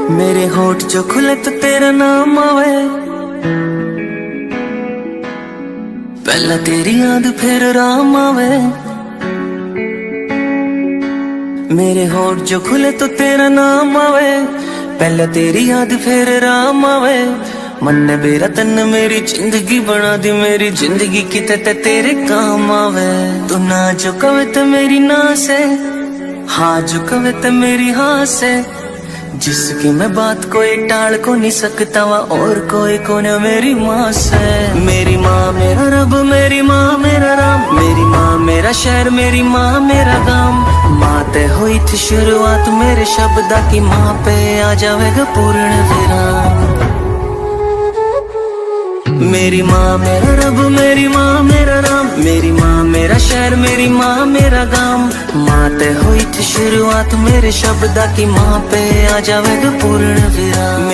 मेरे होठ जो खुले तो तेरा नाम आवे, पहला तेरी याद फिर राम आवे। मेरे होठ जो खुले तो तेरा नाम आवे, पहला तेरी याद फिर राम आवे। मन ने मेरा तन मेरी जिंदगी बना दी, मेरी जिंदगी किते ते तेरे काम आवे। तू ना जो कवे तो मेरी ना से, हाँ जो कवे तो मेरी हाँ से। जिसकी मैं बात कोई टाल को नहीं सकता वा, और कोई कौन मेरी माँ से। मेरी माँ मेरा रब, मेरी माँ मेरा राम, मेरी माँ मेरा शहर, मेरी माँ मेरा गाम। माँ ते हुई थी शुरुआत मेरे शब्दा की, माँ पे आ जाएगा पूर्ण विराम। मेरी माँ मेरा रब, मेरी माँ मेरा राम, मेरी माँ मेरा शहर, मेरी माँ मेरा गाम। माँ ते हुई थी शुरुआत मेरे शब्दा की, माँ पे आ जाएगा पूर्ण विराम।